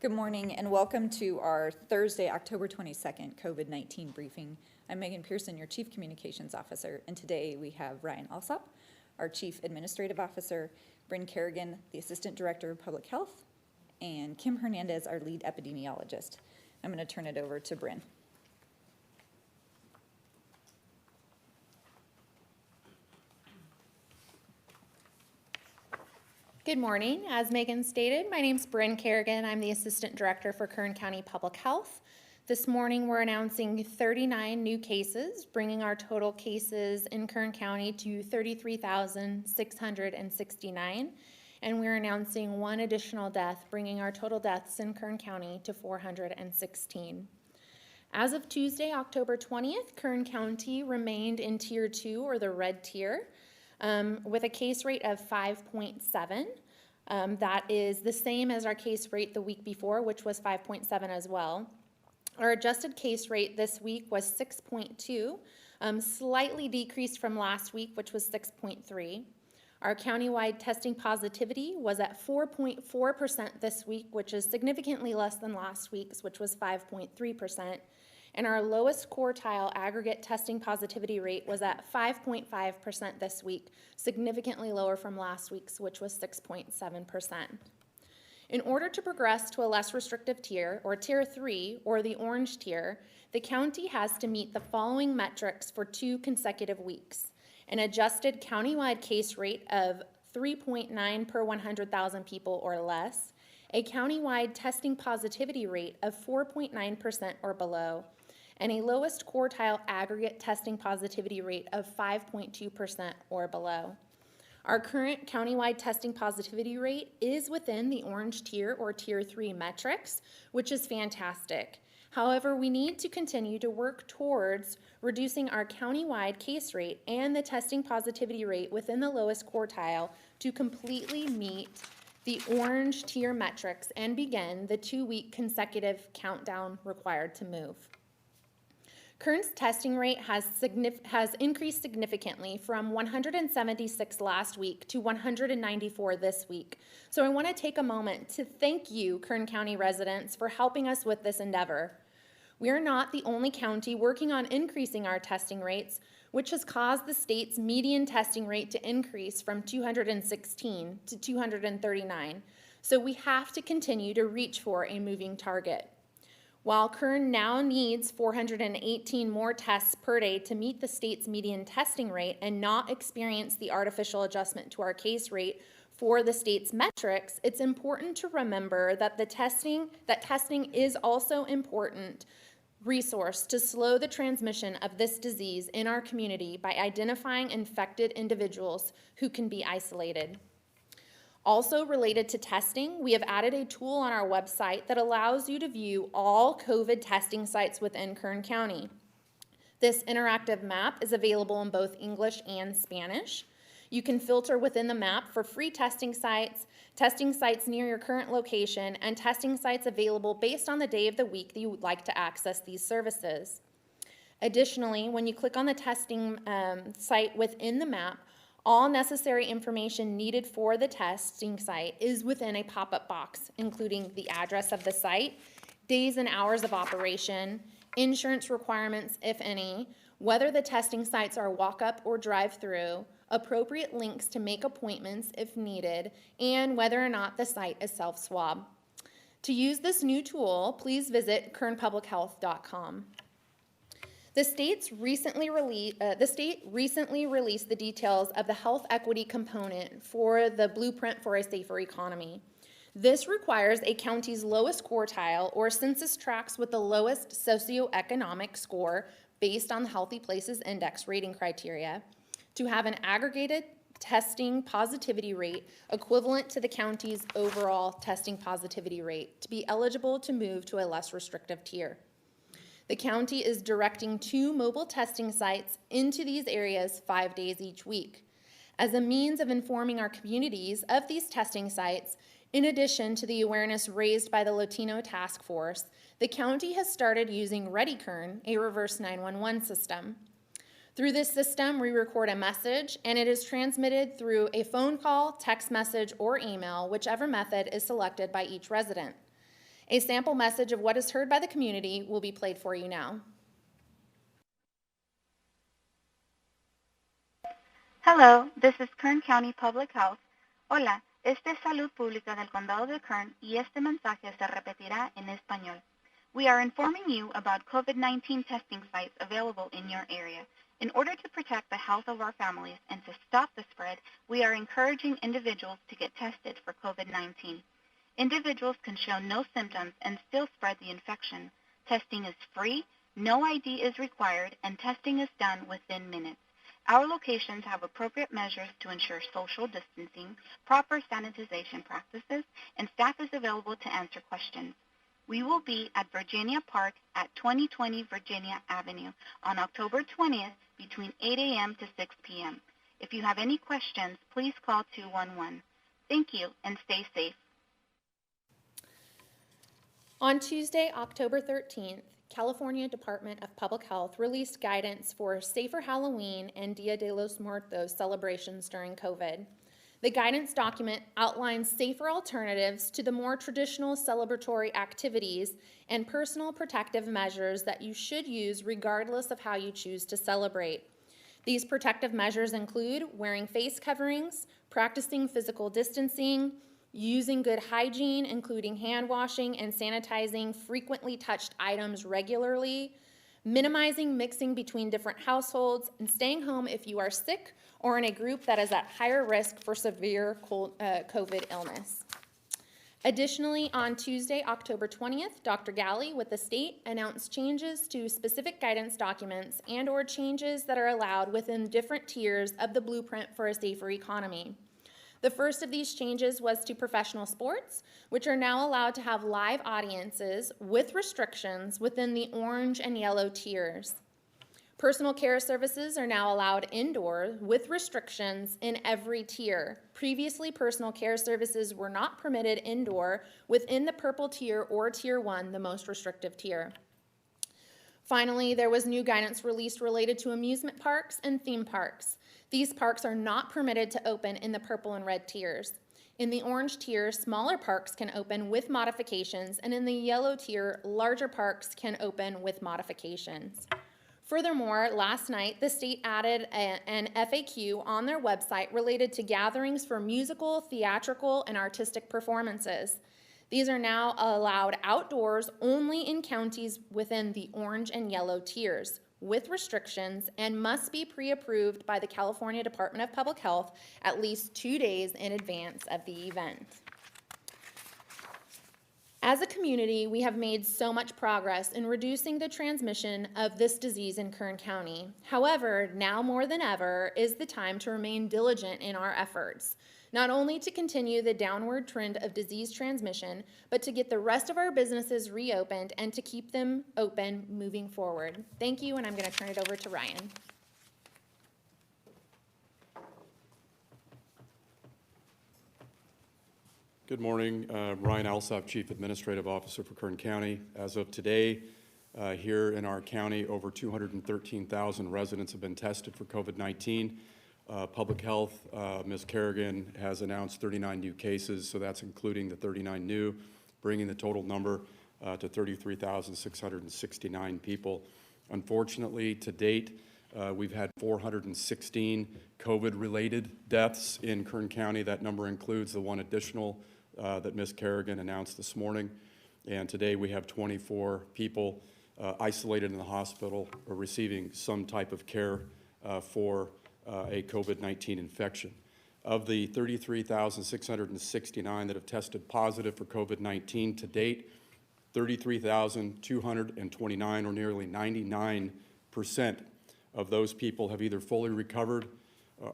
Good morning and welcome to our Thursday, October 22nd COVID-19 briefing. I'm Megan Pearson, your Chief Communications Officer, and today we have Ryan Alsop, our Chief Administrative Officer, Bryn Kerrigan, the Assistant Director of Public Health, and Kim Hernandez, our Lead Epidemiologist. I'm going to turn it over to Bryn. Good morning. As Megan stated, my name is Bryn Kerrigan. I'm the Assistant Director for Kern County Public Health. This morning we're announcing 39 new cases, bringing our total cases in Kern County to 33,669, and we're announcing one additional death, bringing our total deaths in Kern County to 416. As of Tuesday, October 20th, Kern County remained in Tier 2, or the red tier, with a case rate of 5.7. That is the same as our case rate the week before, which was 5.7 as well. Our adjusted case rate this week was 6.2, slightly decreased from last week, which was 6.3. Our countywide testing positivity was at 4.4% this week, which is significantly less than last week's, which was 5.3%. And our lowest quartile aggregate testing positivity rate was at 5.5% this week, significantly lower from last week's, which was 6.7%. In order to progress to a less restrictive tier, or Tier 3, or the orange tier, the county has to meet the following metrics for 2 consecutive weeks: an adjusted countywide case rate of 3.9 per 100,000 people or less, a countywide testing positivity rate of 4.9% or below, and a lowest quartile aggregate testing positivity rate of 5.2% or below. Our current countywide testing positivity rate is within the orange tier or Tier 3 metrics, which is fantastic. However, we need to continue to work towards reducing our countywide case rate and the testing positivity rate within the lowest quartile to completely meet the orange tier metrics and begin the 2-week consecutive countdown required to move. Kern's testing rate has increased significantly from 176 last week to 194 this week. So I want to take a moment to thank you, Kern County residents, for helping us with this endeavor. We are not the only county working on increasing our testing rates, which has caused the state's median testing rate to increase from 216 to 239. So we have to continue to reach for a moving target. While Kern now needs 418 more tests per day to meet the state's median testing rate and not experience the artificial adjustment to our case rate for the state's metrics, it's important to remember that testing is also important resource to slow the transmission of this disease in our community by identifying infected individuals who can be isolated. Also related to testing, we have added a tool on our website that allows you to view all COVID testing sites within Kern County. This interactive map is available in both English and Spanish. You can filter within the map for free testing sites near your current location, and testing sites available based on the day of the week that you would like to access these services. Additionally, when you click on the testing site within the map, all necessary information needed for the testing site is within a pop-up box, including the address of the site, days and hours of operation, insurance requirements, if any, whether the testing sites are walk-up or drive-through, appropriate links to make appointments if needed, and whether or not the site is self-swab. To use this new tool, please visit kernpublichealth.com. The state recently released the details of the health equity component for the Blueprint for a Safer Economy. This requires a county's lowest quartile or census tracts with the lowest socioeconomic score based on the Healthy Places Index rating criteria to have an aggregated testing positivity rate equivalent to the county's overall testing positivity rate to be eligible to move to a less restrictive tier. The county is directing 2 mobile testing sites into these areas 5 days each week. As a means of informing our communities of these testing sites, in addition to the awareness raised by the Latino Task Force, the county has started using Ready Kern, a reverse 911 system. Through this system, we record a message, and it is transmitted through a phone call, text message, or email, whichever method is selected by each resident. A sample message of what is heard by the community will be played for you now. Hello, this is Kern County Public Health. Hola, esta es Salud Pública del Condado de Kern y este mensaje se repetirá en español. We are informing you about COVID-19 testing sites available in your area. In order to protect the health of our families and to stop the spread, we are encouraging individuals to get tested for COVID-19. Individuals can show no symptoms and still spread the infection. Testing is free, no ID is required, and testing is done within minutes. Our locations have appropriate measures to ensure social distancing, proper sanitization practices, and staff is available to answer questions. We will be at Virginia Park at 2020 Virginia Avenue on October 20th between 8 a.m. to 6 p.m. If you have any questions, please call 211. Thank you and stay safe. On Tuesday, October 13th, California Department of Public Health released guidance for safer Halloween and Dia de los Muertos celebrations during COVID. The guidance document outlines safer alternatives to the more traditional celebratory activities and personal protective measures that you should use regardless of how you choose to celebrate. These protective measures include wearing face coverings, practicing physical distancing, using good hygiene, including hand washing and sanitizing frequently touched items regularly, minimizing mixing between different households, and staying home if you are sick or in a group that is at higher risk for severe COVID illness. Additionally, on Tuesday, October 20th, Dr. Galley with the state announced changes to specific guidance documents and/or changes that are allowed within different tiers of the blueprint for a safer economy. The first of these changes was to professional sports, which are now allowed to have live audiences with restrictions within the orange and yellow tiers. Personal care services are now allowed indoor with restrictions in every tier. Previously, personal care services were not permitted indoor within the purple tier or tier 1, the most restrictive tier. Finally, there was new guidance released related to amusement parks and theme parks. These parks are not permitted to open in the purple and red tiers. In the orange tier, smaller parks can open with modifications, and in the yellow tier, larger parks can open with modifications. Furthermore, last night, the state added an FAQ on their website related to gatherings for musical, theatrical, and artistic performances. These are now allowed outdoors only in counties within the orange and yellow tiers, with restrictions, and must be pre-approved by the California Department of Public Health at least 2 days in advance of the event. As a community, we have made so much progress in reducing the transmission of this disease in Kern County. However, now more than ever is the time to remain diligent in our efforts, not only to continue the downward trend of disease transmission, but to get the rest of our businesses reopened and to keep them open moving forward. Thank you, and I'm going to turn it over to Ryan. Good morning. Ryan Alsop, Chief Administrative Officer for Kern County. As of today, here in our county, over 213,000 residents have been tested for COVID-19. Public Health, Ms. Kerrigan has announced 39 new cases, so that's including the 39 new, bringing the total number to 33,669 people. Unfortunately, to date, we've had 416 COVID-related deaths in Kern County. That number includes the one additional that Ms. Kerrigan announced this morning. And today we have 24 people isolated in the hospital or receiving some type of care for a COVID-19 infection. Of the 33,669 that have tested positive for COVID-19 to date, 33,229, or nearly 99% of those people have either fully recovered,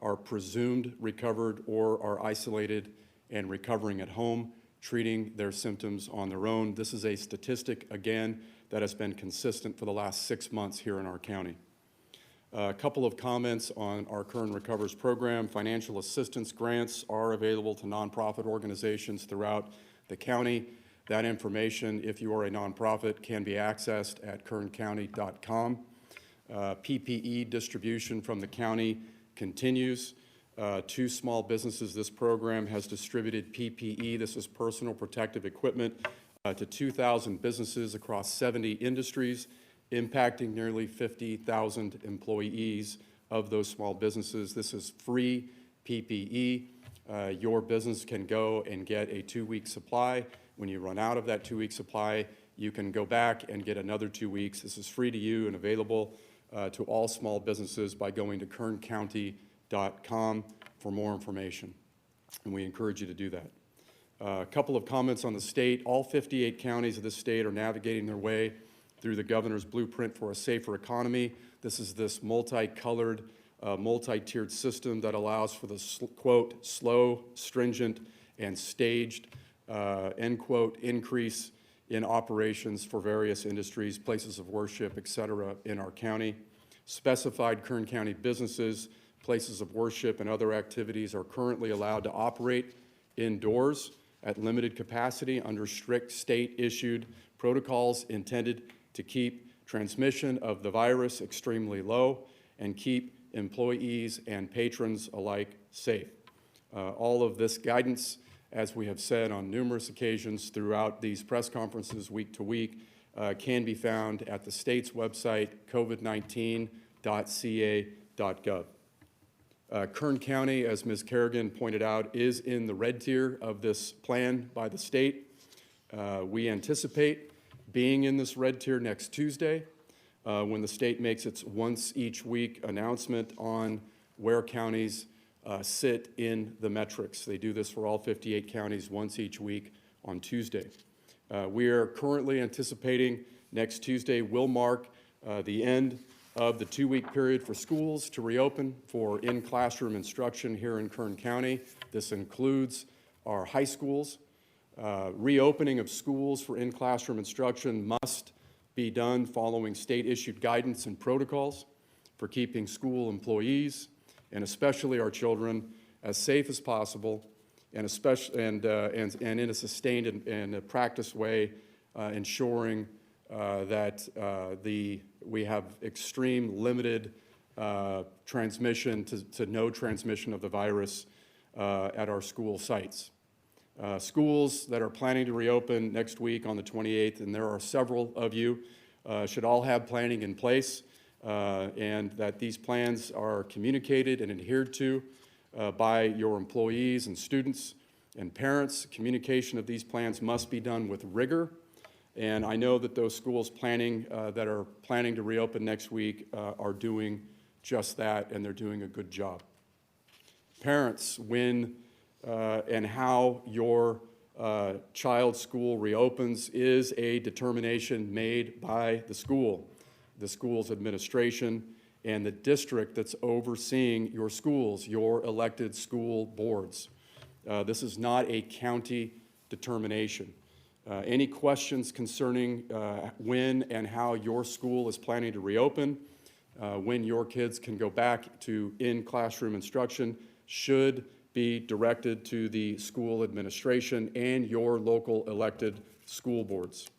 are presumed recovered, or are isolated and recovering at home, treating their symptoms on their own. This is a statistic, again, that has been consistent for the last 6 months here in our county. A couple of comments on our Kern Recovers program. Financial assistance grants are available to nonprofit organizations throughout the county. That information, if you are a nonprofit, can be accessed at kerncounty.com. PPE distribution from the county continues. To small businesses, this program has distributed PPE. This is personal protective equipment to 2,000 businesses across 70 industries, impacting nearly 50,000 employees of those small businesses. This is free PPE. Your business can go and get a 2-week supply. When you run out of that 2-week supply, you can go back and get another 2 weeks. This is free to you and available to all small businesses by going to kerncounty.com for more information, and we encourage you to do that. A couple of comments on the state. All 58 counties of the state are navigating their way through the governor's blueprint for a safer economy. This is this multicolored, multi-tiered system that allows for the, quote, slow, stringent, and staged, end quote, increase in operations for various industries, places of worship, et cetera, in our county. Specified Kern County businesses, places of worship, and other activities are currently allowed to operate indoors at limited capacity under strict state-issued protocols intended to keep transmission of the virus extremely low and keep employees and patrons alike safe. All of this guidance, as we have said on numerous occasions throughout these press conferences week to week, can be found at the state's website, covid19.ca.gov. Kern County, as Ms. Kerrigan pointed out, is in the red tier of this plan by the state. We anticipate being in this red tier next Tuesday when the state makes its once each week announcement on where counties sit in the metrics. They do this for all 58 counties once each week on Tuesday. We are currently anticipating next Tuesday will mark the end of the 2-week period for schools to reopen for in-classroom instruction here in Kern County. This includes our high schools. Reopening of schools for in-classroom instruction must be done following state-issued guidance and protocols for keeping school employees and especially our children as safe as possible, and in a sustained and a practiced way, ensuring that we have extreme limited transmission to no transmission of the virus at our school sites. Schools that are planning to reopen next week on the 28th, and there are several of you, should all have planning in place, and that these plans are communicated and adhered to by your employees and students and parents. Communication of these plans must be done with rigor. And I know that those schools that are planning to reopen next week are doing just that, and they're doing a good job. Parents, when and how your child's school reopens is a determination made by the school's administration, and the district that's overseeing your schools, your elected school boards. This is not a county determination. Any questions concerning when and how your school is planning to reopen, when your kids can go back to in-classroom instruction, should be directed to the school administration and your local elected school boards.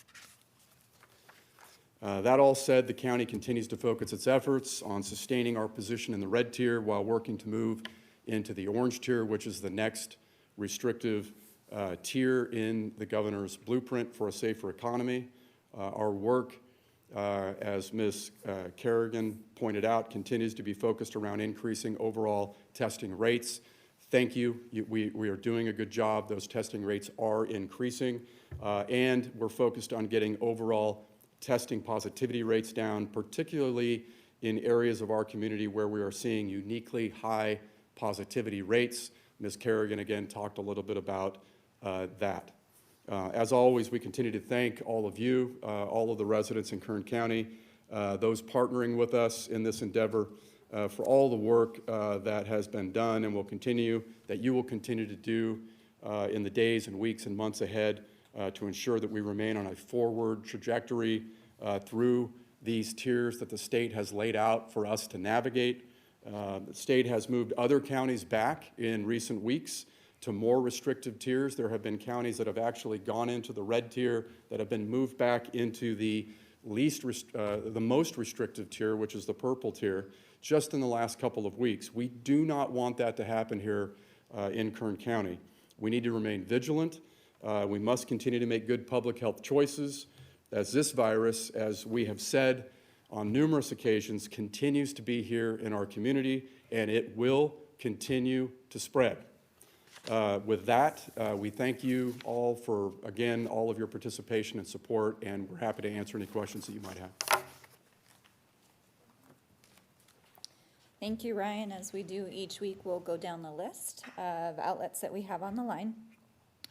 That all said, the county continues to focus its efforts on sustaining our position in the red tier while working to move into the orange tier, which is the next restrictive tier in the governor's blueprint for a safer economy. Our work, as Ms. Kerrigan pointed out, continues to be focused around increasing overall testing rates. Thank you. We are doing a good job. Those testing rates are increasing, and we're focused on getting overall testing positivity rates down, particularly in areas of our community where we are seeing uniquely high positivity rates. Ms. Kerrigan again talked a little bit about that. As always, we continue to thank all of you, all of the residents in Kern County, those partnering with us in this endeavor, for all the work that has been done and that you will continue to do in the days and weeks and months ahead to ensure that we remain on a forward trajectory through these tiers that the state has laid out for us to navigate. The state has moved other counties back in recent weeks to more restrictive tiers. There have been counties that have actually gone into the red tier that have been moved back into the most restrictive tier, which is the purple tier, just in the last couple of weeks. We do not want that to happen here in Kern County. We need to remain vigilant We must continue to make good public health choices, as this virus, as we have said on numerous occasions, continues to be here in our community, and it will continue to spread. With that, we thank you all for, again, all of your participation and support, and we're happy to answer any questions that you might have. Thank you, Ryan. As we do each week, we'll go down the list of outlets that we have on the line.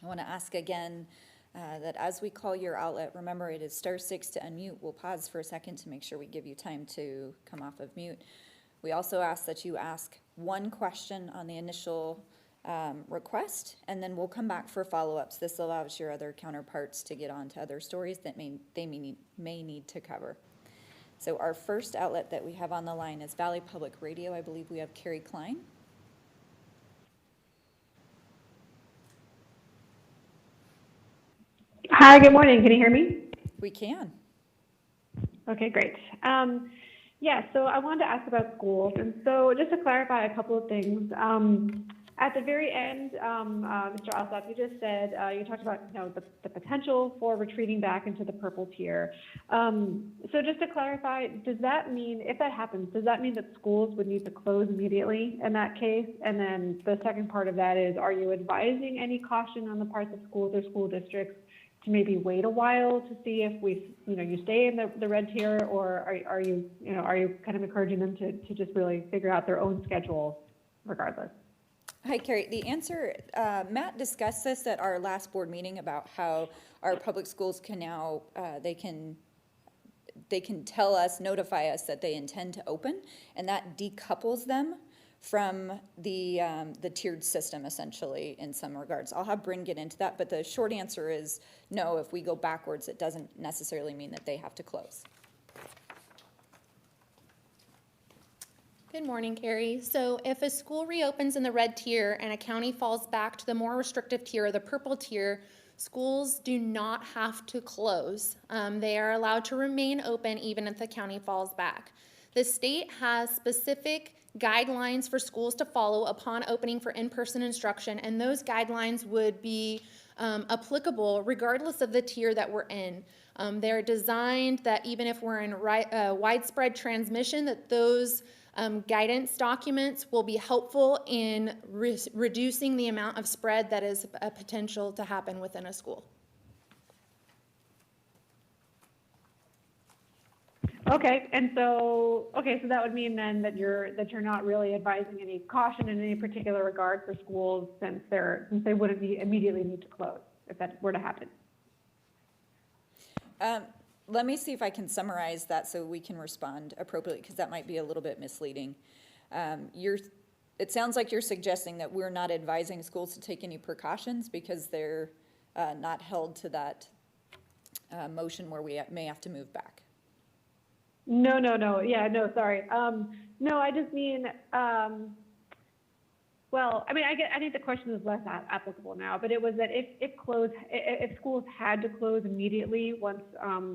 I want to ask again that as we call your outlet, remember it is *6 to unmute. We'll pause for a second to make sure we give you time to come off of mute. We also ask that you ask one question on the initial request, and then we'll come back for follow-ups. This allows your other counterparts to get on to other stories that they may need to cover. So our first outlet that we have on the line is Valley Public Radio. I believe we have Carrie Klein. Hi, good morning. Can you hear me? We can. Okay, great. Yeah, so I wanted to ask about schools. And so just to clarify a couple of things, at the very end, Mr. Alsop, you just said, you talked about the potential for retreating back into the purple tier. So just to clarify, does that mean, if that happens, does that mean that schools would need to close immediately in that case? And then the second part of that is, are you advising any caution on the parts of schools or school districts to maybe wait a while to see if you stay in the red tier, or are you kind of encouraging them to just really figure out their own schedule regardless? Hi, Carrie. The answer, Matt discussed this at our last board meeting about how our public schools can now, they can tell us, notify us that they intend to open, and that decouples them from the tiered system, essentially, in some regards. I'll have Bryn get into that, but the short answer is no. If we go backwards, it doesn't necessarily mean that they have to close. Good morning, Carrie. So if a school reopens in the red tier and a county falls back to the more restrictive tier, the purple tier, schools do not have to close. They are allowed to remain open even if the county falls back. The state has specific guidelines for schools to follow upon opening for in-person instruction, and those guidelines would be applicable regardless of the tier that we're in. They're designed that even if we're in widespread transmission, that those guidance documents will be helpful in reducing the amount of spread that is a potential to happen within a school. Okay, and so that would mean then that you're not really advising any caution in any particular regard for schools, since they wouldn't immediately need to close if that were to happen. Let me see if I can summarize that so we can respond appropriately, because that might be a little bit misleading. It sounds like you're suggesting that we're not advising schools to take any precautions because they're not held to that motion where we may have to move back. No. Yeah, no, sorry. No, I just mean, well, I mean, I think the question is less applicable now, but it was that if schools had to close immediately once,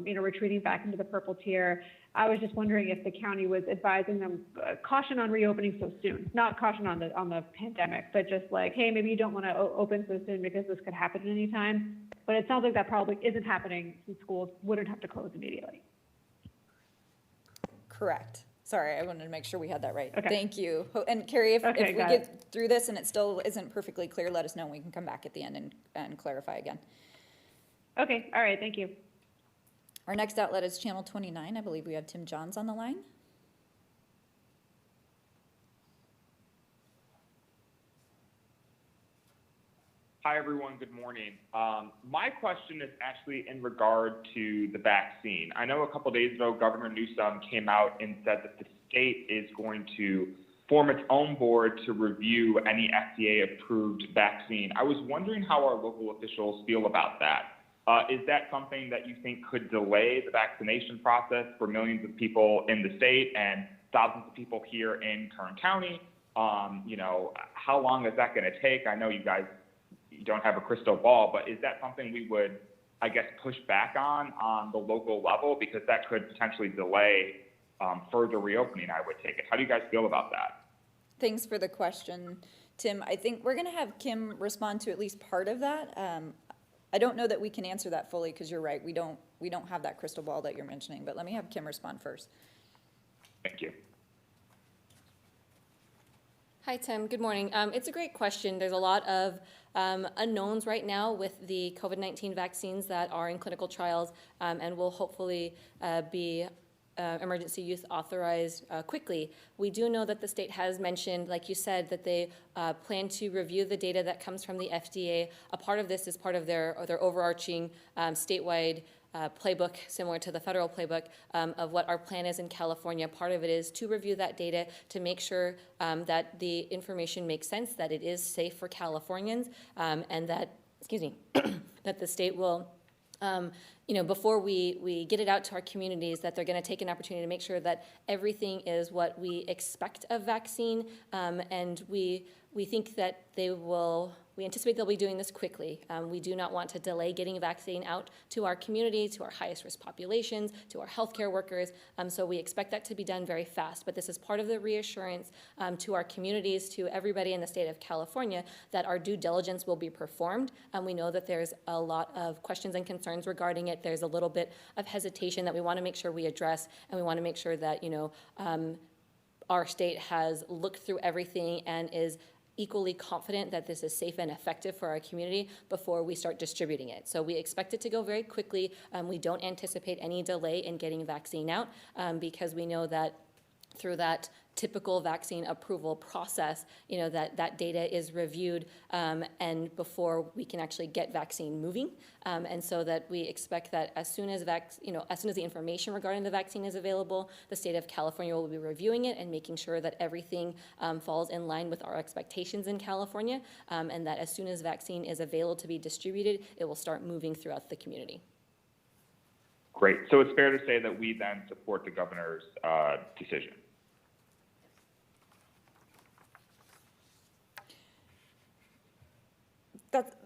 retreating back into the purple tier, I was just wondering if the county was advising them caution on reopening so soon, not caution on the pandemic, but just like, hey, maybe you don't want to open so soon because this could happen at any time. But it sounds like that probably isn't happening, since schools wouldn't have to close immediately. Correct. Sorry, I wanted to make sure we had that right. Okay. Thank you. And Carrie, if we got get through this and it still isn't perfectly clear, let us know and we can come back at the end and clarify again. Okay, all right, thank you. Our next outlet is Channel 29. I believe we have Tim Johns on the line. Hi, everyone. Good morning. My question is actually in regard to the vaccine. I know a couple days ago, Governor Newsom came out and said that the state is going to form its own board to review any FDA-approved vaccine. I was wondering how our local officials feel about that. Is that something that you think could delay the vaccination process for millions of people in the state and thousands of people here in Kern County? How long is that going to take? I know you guys don't have a crystal ball, but is that something we would, I guess, push back on the local level? Because that could potentially delay further reopening, I would take it. How do you guys feel about that? Thanks for the question, Tim. I think we're going to have Kim respond to at least part of that. I don't know that we can answer that fully, because you're right, we don't have that crystal ball that you're mentioning, but let me have Kim respond first. Thank you. Hi, Tim. Good morning. It's a great question. There's a lot of unknowns right now with the COVID-19 vaccines that are in clinical trials and will hopefully be emergency use authorized quickly. We do know that the state has mentioned, like you said, that they plan to review the data that comes from the FDA. A part of this is part of their overarching statewide playbook, similar to the federal playbook, of what our plan is in California. Part of it is to review that data to make sure that the information makes sense, that it is safe for Californians, and that, that the state will, before we get it out to our communities, that they're going to take an opportunity to make sure that everything is what we expect of vaccine, and we think that we anticipate they'll be doing this quickly. We do not want to delay getting a vaccine out to our community, to our highest risk populations, to our healthcare workers. So we expect that to be done very fast. But this is part of the reassurance to our communities, to everybody in the state of California, that our due diligence will be performed. We know that there's a lot of questions and concerns regarding it. There's a little bit of hesitation that we want to make sure we address, and we want to make sure that, our state has looked through everything and is equally confident that this is safe and effective for our community before we start distributing it. So we expect it to go very quickly. We don't anticipate any delay in getting a vaccine out because we know that through that typical vaccine approval process, that data is reviewed and before we can actually get vaccine moving. And so that we expect that as soon as the information regarding the vaccine is available, the state of California will be reviewing it and making sure that everything falls in line with our expectations in California, and that as soon as vaccine is available to be distributed, it will start moving throughout the community. Great. So it's fair to say that we then support the governor's decision.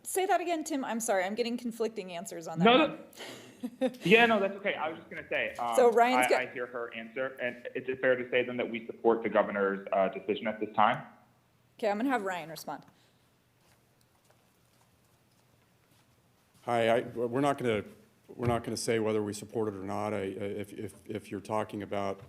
Say that again, Tim. I'm sorry. I'm getting conflicting answers on that. No, that's okay. I was just going to say, so Ryan's I hear her answer, and is it fair to say then that we support the governor's decision at this time? Okay, I'm going to have Ryan respond. Hi, we're not going to say whether we support it or not. If you're talking about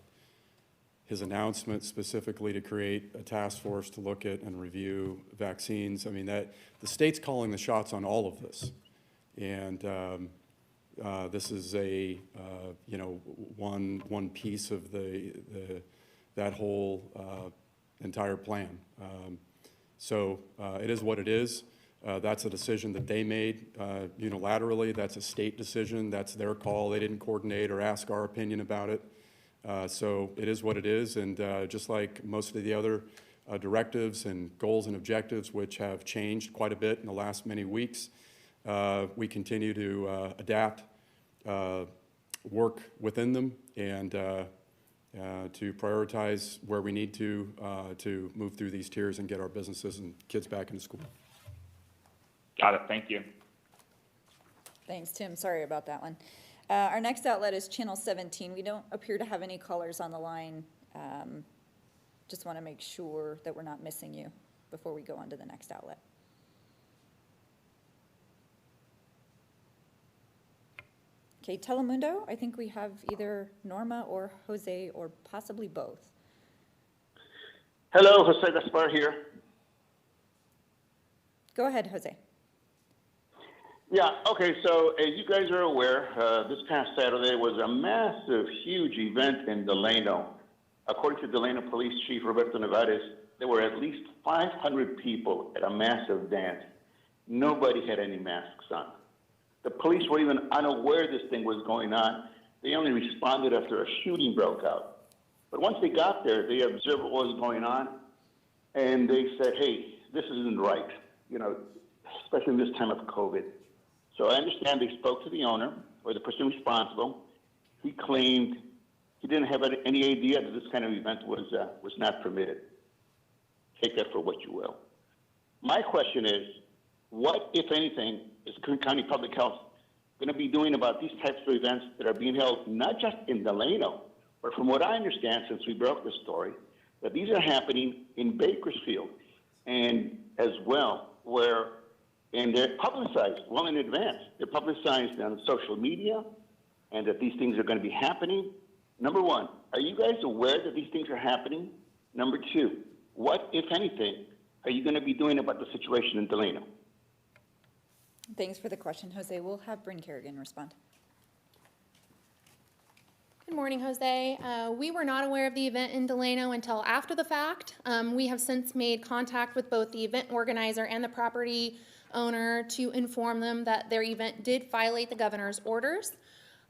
his announcement specifically to create a task force to look at and review vaccines, I mean, that the state's calling the shots on all of this, and this is a one piece of that whole entire plan. So it is what it is. That's a decision that they made unilaterally. That's a state decision. That's their call. They didn't coordinate or ask our opinion about it. So it is what it is, and just like most of the other directives and goals and objectives, which have changed quite a bit in the last many weeks, we continue to adapt, work within them, and to prioritize where we need to move through these tiers and get our businesses and kids back into school. Got it. Thank you. Thanks, Tim. Sorry about that one. Our next outlet is Channel 17. We don't appear to have any callers on the line. Just want to make sure that we're not missing you before we go on to the next outlet. Okay, Telemundo, I think we have either Norma or Jose or possibly both. Hello, Jose Gaspar here. Go ahead, Jose. Yeah, okay, so as you guys are aware, this past Saturday was a massive, huge event in Delano. According to Delano Police Chief Roberto Nevares, there were at least 500 people at a massive dance. Nobody had any masks on. The police were even unaware this thing was going on. They only responded after a shooting broke out. But once they got there, they observed what was going on, and they said, hey, this isn't right, especially in this time of COVID. So I understand they spoke to the owner or the person responsible. He claimed he didn't have any idea that this kind of event was not permitted. Take that for what you will. My question is, what, if anything, is Kern County Public Health going to be doing about these types of events that are being held not just in Delano, but from what I understand since we broke this story, that these are happening in Bakersfield and as well, where And they're publicized well in advance. They're publicized on social media and that these things are going to be happening. Number one, are you guys aware that these things are happening? Number two, what, if anything, are you going to be doing about the situation in Delano? Thanks for the question, Jose. We'll have Bryn Kerrigan respond. Good morning, Jose. We were not aware of the event in Delano until after the fact. We have since made contact with both the event organizer and the property owner to inform them that their event did violate the governor's orders.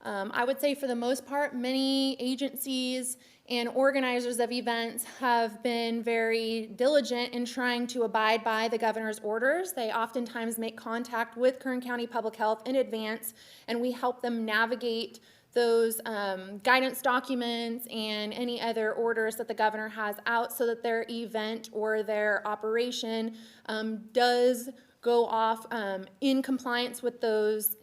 I would say for the most part, many agencies and organizers of events have been very diligent in trying to abide by the governor's orders. They oftentimes make contact with Kern County Public Health in advance, and we help them navigate those guidance documents and any other orders that the governor has out so that their event or their operation does go off in compliance with those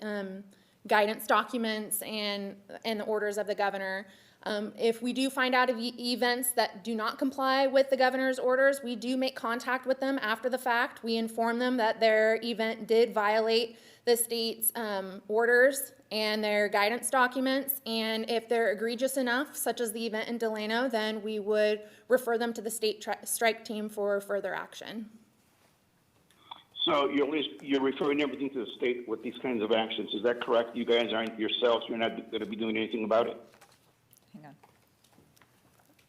guidance documents and the orders of the governor. If we do find out of events that do not comply with the governor's orders, we do make contact with them after the fact. We inform them that their event did violate the state's orders and their guidance documents, and if they're egregious enough, such as the event in Delano, then we would refer them to the state strike team for further action. So you're referring everything to the state with these kinds of actions. Is that correct? You guys aren't yourselves, you're not going to be doing anything about it? Hang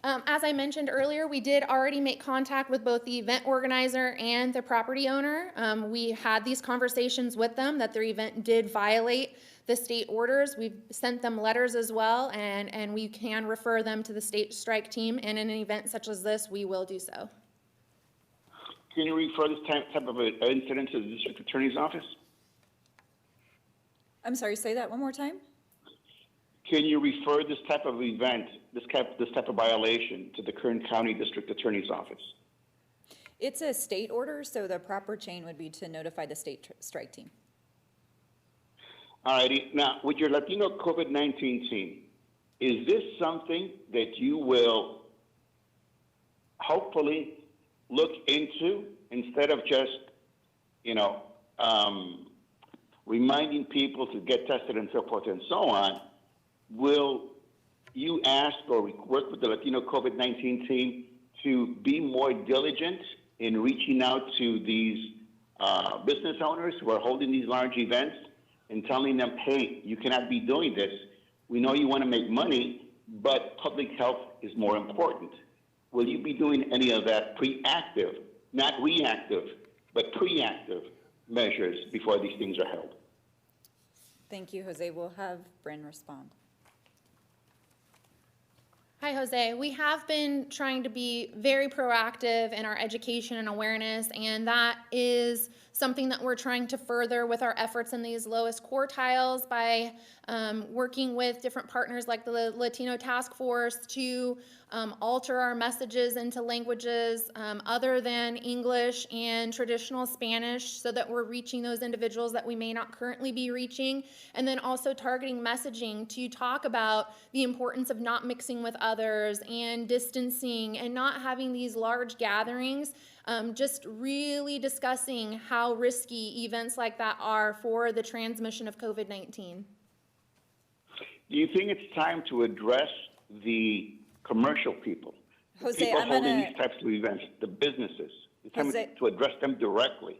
on. As I mentioned earlier, we did already make contact with both the event organizer and the property owner. We had these conversations with them that their event did violate the state orders. We've sent them letters as well, and we can refer them to the state strike team, and in an event such as this, we will do so. Can you refer this type of an incident to the district attorney's office? I'm sorry, say that one more time. Can you refer this type of event, this type of violation, to the Kern County District Attorney's Office? It's a state order, so the proper chain would be to notify the state strike team. All righty. Now, with your Latino COVID-19 team, is this something that you will hopefully look into instead of just, reminding people to get tested and so forth and so on? Will you ask or work with the Latino COVID-19 team to be more diligent in reaching out to these business owners who are holding these large events and telling them, hey, you cannot be doing this. We know you want to make money, but public health is more important. Will you be doing any of that proactive, not reactive, but proactive measures before these things are held? Thank you, Jose. We'll have Bryn respond. Hi, Jose. We have been trying to be very proactive in our education and awareness, and that is something that we're trying to further with our efforts in these lowest quartiles by working with different partners like the Latino Task Force to alter our messages into languages other than English and traditional Spanish so that we're reaching those individuals that we may not currently be reaching, and then also targeting messaging to talk about the importance of not mixing with others and distancing and not having these large gatherings, just really discussing how risky events like that are for the transmission of COVID-19. Do you think it's time to address the commercial people, Jose, people I'm holding gonna, these types of events, the businesses? It's time Jose, to address them directly.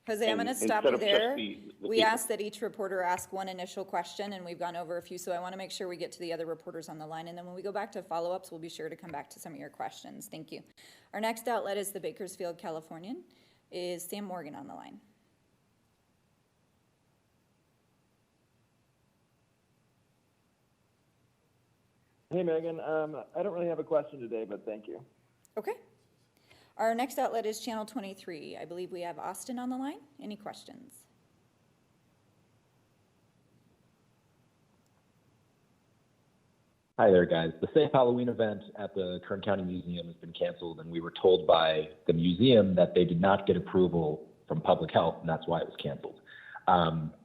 Jose, I'm going to stop instead you of just there. the We people. asked that each reporter ask one initial question, and we've gone over a few, so I want to make sure we get to the other reporters on the line. And then when we go back to follow-ups, we'll be sure to come back to some of your questions. Thank you. Our next outlet is the Bakersfield Californian. Is Sam Morgan on the line? Hey, Megan. I don't really have a question today, but thank you. Okay. Our next outlet is Channel 23. I believe we have Austin on the line. Any questions? Hi there, guys. The Safe Halloween event at the Kern County Museum has been canceled, and we were told by the museum that they did not get approval from public health, and that's why it was canceled.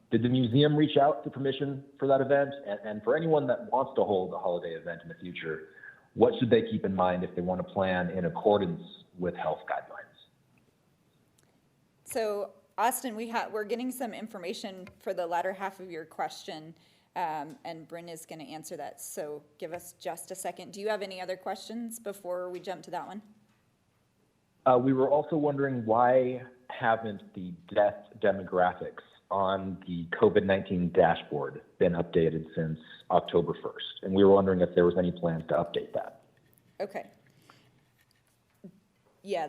Did the museum reach out for permission for that event? And for anyone that wants to hold a holiday event in the future, what should they keep in mind if they want to plan in accordance with health guidelines? So Austin, we're getting some information for the latter half of your question, and Bryn is going to answer that. So give us just a second. Do you have any other questions before we jump to that one? We were also wondering, why haven't the death demographics on the COVID-19 dashboard been updated since October 1st? And we were wondering if there was any plans to update that. Okay. Yeah,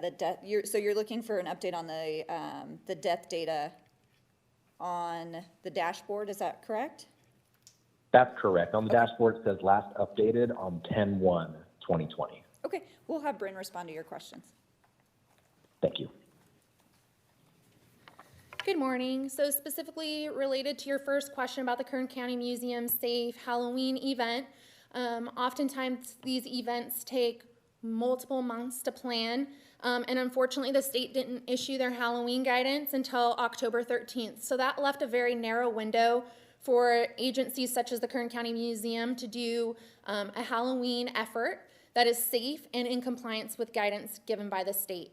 so you're looking for an update on the death data on the dashboard, is that correct? That's correct. On the dashboard, it says last updated on 10/1/2020. Okay, we'll have Bryn respond to your questions. Thank you. Good morning. So specifically related to your first question about the Kern County Museum Safe Halloween event, oftentimes these events take multiple months to plan, and unfortunately the state didn't issue their Halloween guidance until October 13th. So that left a very narrow window for agencies such as the Kern County Museum to do a Halloween effort that is safe and in compliance with guidance given by the state.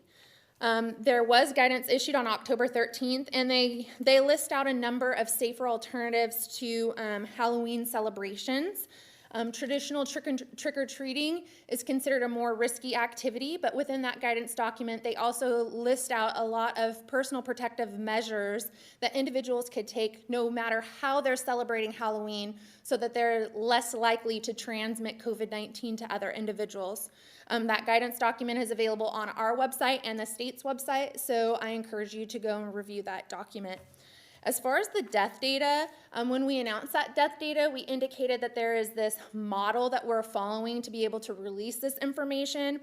There was guidance issued on October 13th, and they list out a number of safer alternatives to Halloween celebrations. Traditional trick-or-treating is considered a more risky activity, but within that guidance document, they also list out a lot of personal protective measures that individuals could take no matter how they're celebrating Halloween, so that they're less likely to transmit COVID-19 to other individuals. That guidance document is available on our website and the state's website, so I encourage you to go and review that document. As far as the death data, when we announced that death data, we indicated that there is this model that we're following to be able to release this information.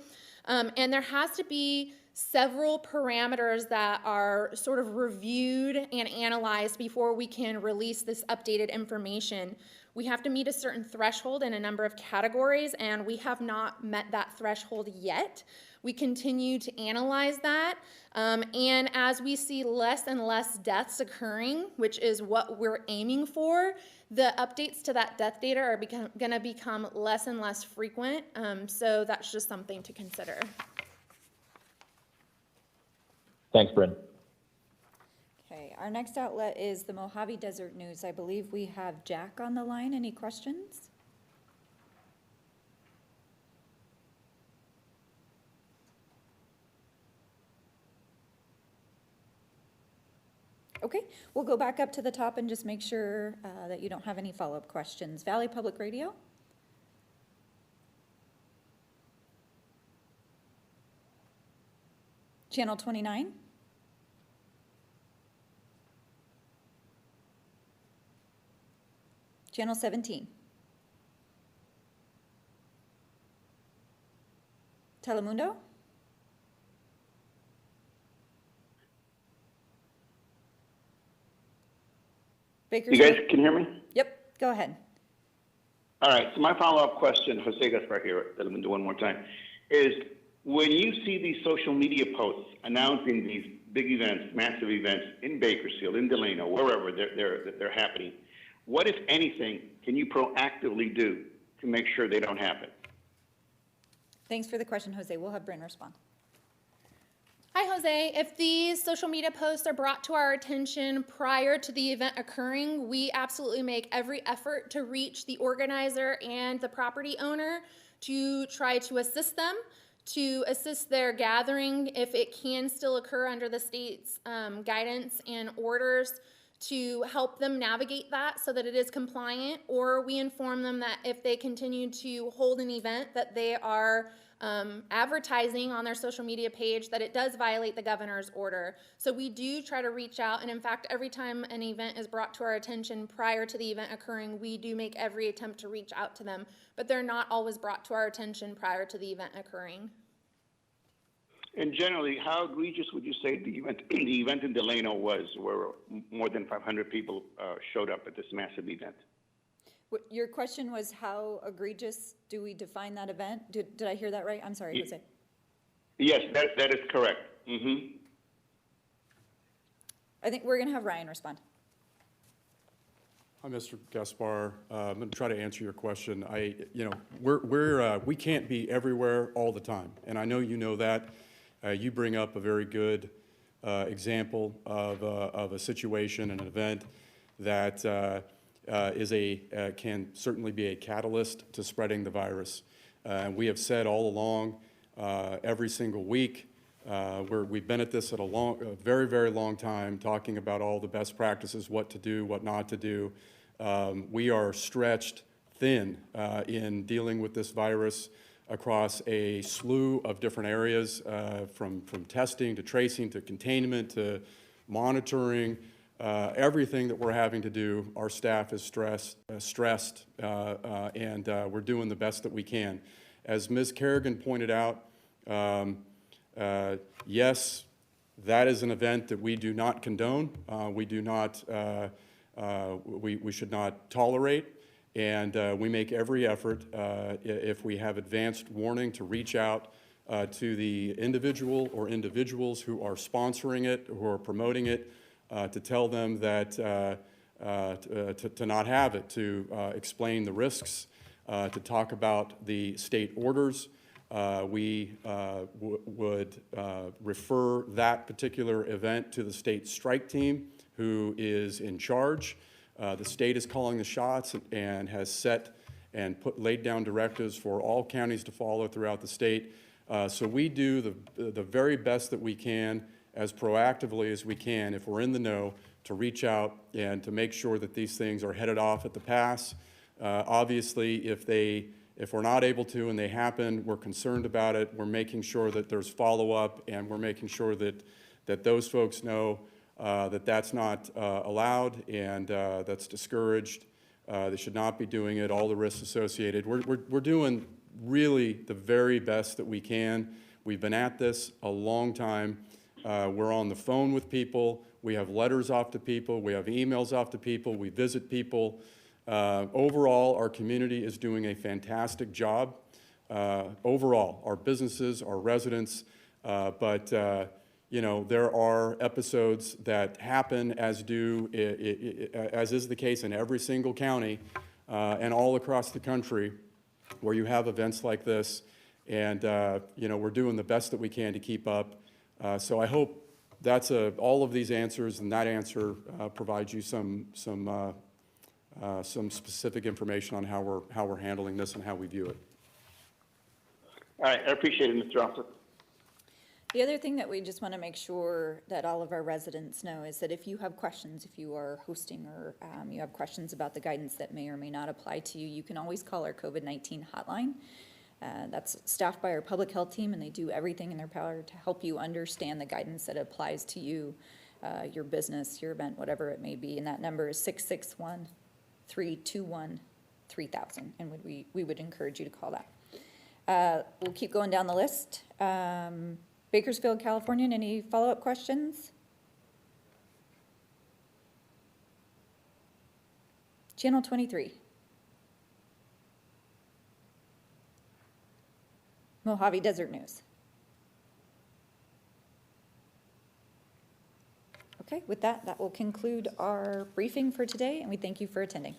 And there has to be several parameters that are sort of reviewed and analyzed before we can release this updated information. We have to meet a certain threshold in a number of categories, and we have not met that threshold yet. We continue to analyze that, and as we see less and less deaths occurring, which is what we're aiming for, the updates to that death data are going to become less and less frequent, so that's just something to consider. Thanks, Bryn. Okay, our next outlet is the Mojave Desert News. I believe we have Jack on the line. Any questions? Okay, we'll go back up to the top and just make sure that you don't have any follow-up questions. Valley Public Radio? Channel 29? Channel 17? Telemundo? You guys can hear me? Yep, go ahead. All right, so my follow-up question, Jose Gaspar here, let me do one more time, is when you see these social media posts announcing these big events, massive events in Bakersfield, in Delano, wherever they're happening, what, if anything, can you proactively do to make sure they don't happen? Thanks for the question, Jose. We'll have Bryn respond. Hi, Jose. If these social media posts are brought to our attention prior to the event occurring, we absolutely make every effort to reach the organizer and the property owner to try to assist them, to assist their gathering if it can still occur under the state's guidance and orders, to help them navigate that so that it is compliant, or we inform them that if they continue to hold an event that they are advertising on their social media page that it does violate the governor's order. So we do try to reach out, and in fact, every time an event is brought to our attention prior to the event occurring, we do make every attempt to reach out to them, but they're not always brought to our attention prior to the event occurring. And generally, how egregious would you say the event in Delano was, where more than 500 people showed up at this massive event? Your question was, how egregious do we define that event? Did I hear that right? I'm sorry, Jose. Yes, that is correct. Mm-hmm. I think we're going to have Ryan respond. Hi, Mr. Gaspar. I'm going to try to answer your question. We can't be everywhere all the time, and I know you know that. You bring up a very good example of a situation, an event that can certainly be a catalyst to spreading the virus. We have said all along, every single week, we've been at this a very, very long time, talking about all the best practices, what to do, what not to do. We are stretched thin in dealing with this virus across a slew of different areas, from testing to tracing to containment to monitoring. Everything that we're having to do, our staff is stressed, and we're doing the best that we can. As Ms. Kerrigan pointed out, yes, that is an event that we do not condone. We do not, we should not tolerate, and we make every effort, if we have advanced warning, to reach out to the individual or individuals who are sponsoring it, who are promoting it, to tell them that to not have it, to explain the risks, to talk about the state orders. We would refer that particular event to the state strike team, who is in charge. The state is calling the shots and has set and laid down directives for all counties to follow throughout the state. So we do the very best that we can, as proactively as we can, if we're in the know, to reach out and to make sure that these things are headed off at the pass. Obviously, if we're not able to and they happen, we're concerned about it. We're making sure that there's follow-up, and we're making sure that those folks know that that's not allowed and that's discouraged. They should not be doing it, all the risks associated. We're doing really the very best that we can. We've been at this a long time. We're on the phone with people. We have letters off to people. We have emails off to people. We visit people. Overall, our community is doing a fantastic job. Overall, our businesses, our residents, but you know, there are episodes that happen, as is the case in every single county and all across the country, where you have events like this, and you know, we're doing the best that we can to keep up. So I hope that's all of these answers, and that answer provides you some specific information on how we're handling this and how we view it. All right, I appreciate it, Mr. Officer. The other thing that we just want to make sure that all of our residents know is that if you have questions, if you are hosting or you have questions about the guidance that may or may not apply to you, you can always call our COVID-19 hotline. That's staffed by our public health team, and they do everything in their power to help you understand the guidance that applies to you, your business, your event, whatever it may be. And that number is 661-321-3000, and we would encourage you to call that. We'll keep going down the list. Bakersfield, California, any follow-up questions? Channel 23. Mojave Desert News. Okay, with that will conclude our briefing for today, and we thank you for attending.